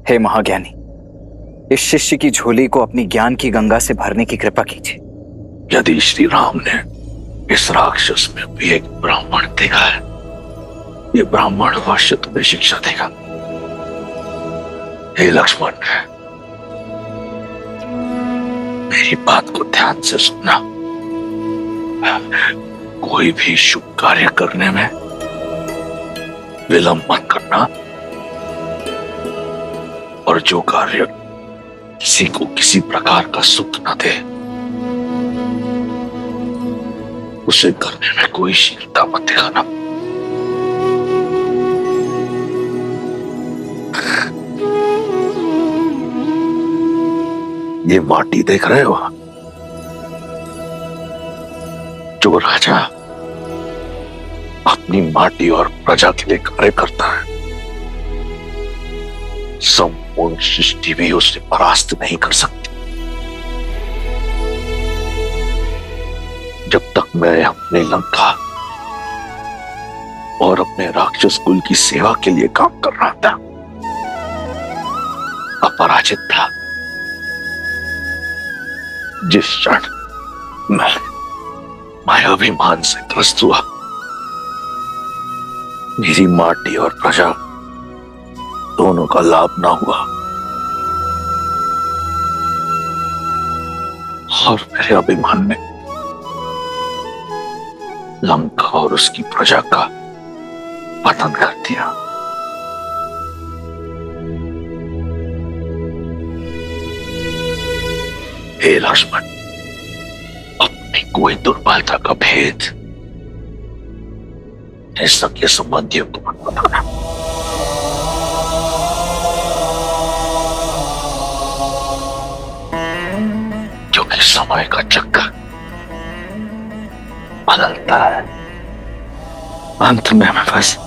हे महाज्ञानी, इस शिष्य की झोली को अपनी ज्ञान की गंगा से भरने की कृपा कीजिए। यदि श्री राम ने इस राक्षस में भी एक ब्राह्मण देखा है, ये ब्राह्मण अवश्य तुम्हें शिक्षा देगा। हे लक्ष्मण, मेरी बात को ध्यान से सुनना। कोई भी शुभ कार्य करने में विलंब मत करना, और जो कार्य किसी को किसी प्रकार का सुख न दे उसे करने में कोई शीलता मत दिखाना। ये माटी देख रहे हो? जो राजा अपनी माटी और प्रजा के लिए कार्य करता है, संपूर्ण सृष्टि भी उसे परास्त नहीं कर सकती। जब तक मैं अपने लंका और अपने राक्षस कुल की सेवा के लिए काम कर रहा था, अपराजित था, जिस क्षण मैं मायाभिमान से ग्रस्त हुआ, मेरी माटी और प्रजा दोनों का लाभ ना हुआ और मेरे अभिमान ने लंका और उसकी प्रजा का पतन कर दिया। हे लक्ष्मण, अपनी कोई दुर्बलता का भेद सगे संबंधियों को मत बताना। क्योंकि समय का चक्कर बदलता है। अंत में मैं बस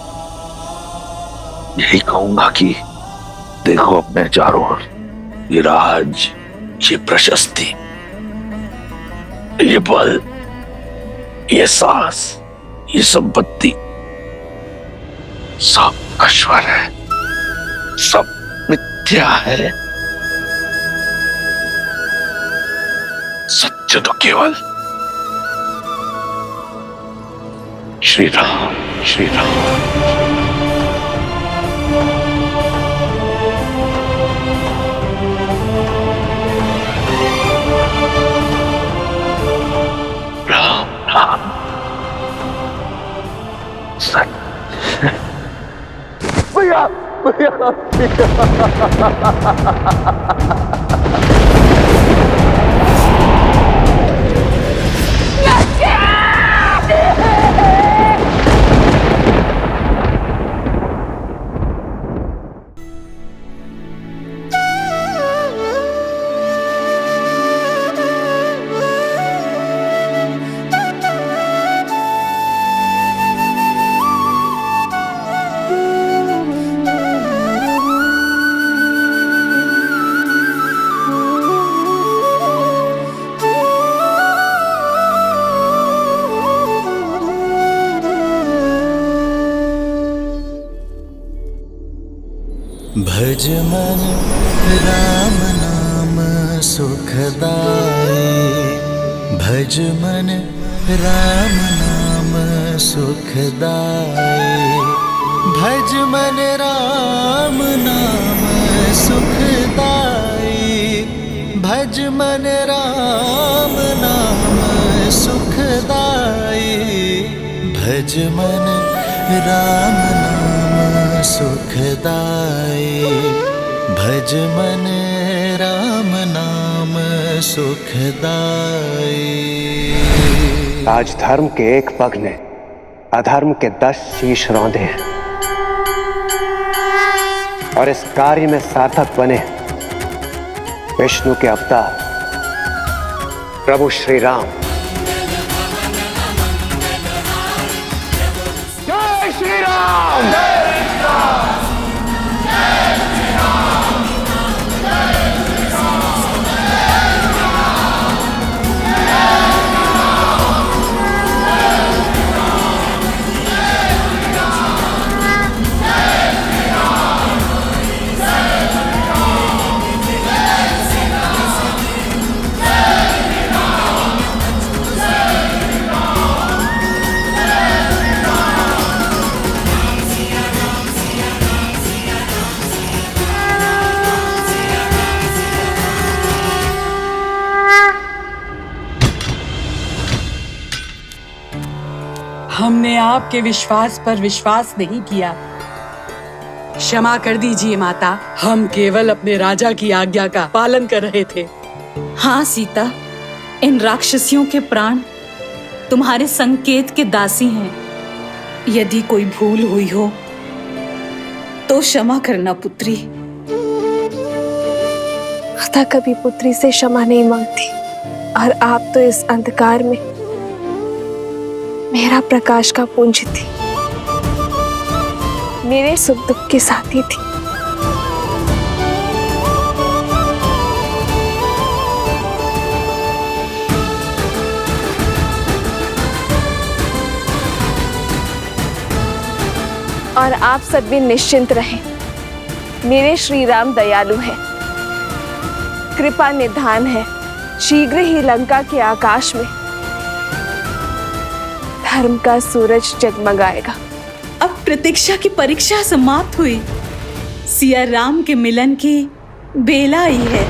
यही कहूंगा कि देखो अपने चारों ओर, ये राज, ये प्रशस्ति, ये बल, ये साहस, ये संपत्ति सब नश्वर है, सब मिथ्या है। सत्य तो केवल श्री राम, श्री राम। राम राम सत्य। भैया भैया भज मन राम नाम सुखदाई, भज मन राम नाम सुखदाई, भज मन राम नाम सुखदाई, भज मन राम नाम सुखदाई, भज मन राम नाम सुखदाई, भज मन राम नाम सुखदाई। आज धर्म के एक पग ने अधर्म के 10 शीश रौंदे हैं और इस कार्य में सार्थक बने विष्णु के अवतार प्रभु श्री राम। जय श्री राम, जय श्री राम, जय श्री राम, जय श्री राम, जय श्री राम, जय श्री राम, जय श्री राम, जय श्री राम, हमने आपके विश्वास पर विश्वास नहीं किया। क्षमा कर दीजिए माता, हम केवल अपने राजा की आज्ञा का पालन कर रहे थे। हाँ सीता, इन राक्षसियों के प्राण तुम्हारे संकेत के दासी हैं। यदि कोई भूल हुई हो तो क्षमा करना पुत्री। माता कभी पुत्री से क्षमा नहीं मांगती, और आप तो इस अंधकार में मेरा प्रकाश का पुंज थी, मेरे सुख दुख के साथी थी। और आप सब भी निश्चिंत रहें, मेरे श्री राम दयालु हैं, कृपा निधान है। शीघ्र ही लंका के आकाश में धर्म का सूरज जगमगाएगा। अब प्रतीक्षा की परीक्षा समाप्त हुई। सिया राम के मिलन की बेला आई है।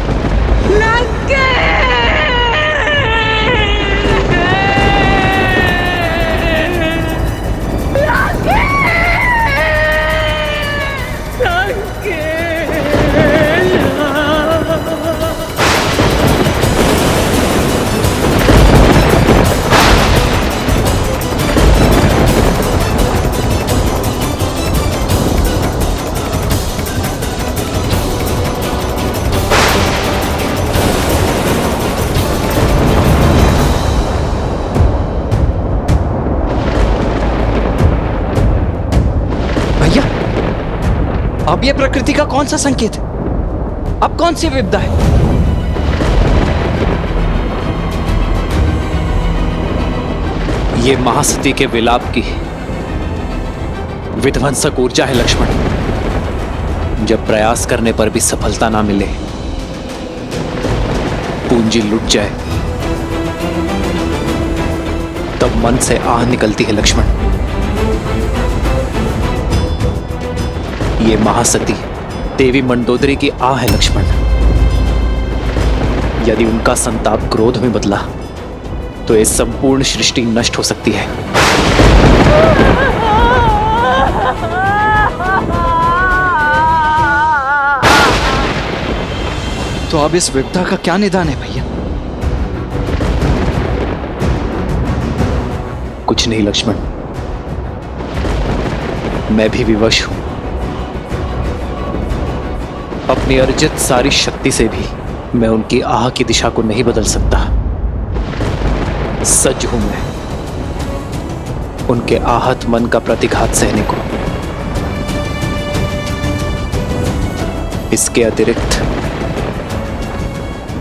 अब ये प्रकृति का कौन सा संकेत है? अब कौन सी विपदा है? ये महासती के विलाप की विध्वंसक ऊर्जा है लक्ष्मण। जब प्रयास करने पर भी सफलता ना मिले, पूंजी लुट जाए, तब मन से आह निकलती है लक्ष्मण। ये महासती देवी मंडोदरी की आह है लक्ष्मण। यदि उनका संताप क्रोध में बदला तो ये संपूर्ण सृष्टि नष्ट हो सकती है। तो अब इस विपदा का क्या निदान है भैया? कुछ नहीं लक्ष्मण, मैं भी विवश हूं। अपनी अर्जित सारी शक्ति से भी मैं उनकी आह की दिशा को नहीं बदल सकता। सज्ज हूं मैं उनके आहत मन का प्रतिघात सहने को। इसके अतिरिक्त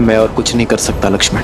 मैं और कुछ नहीं कर सकता लक्ष्मण।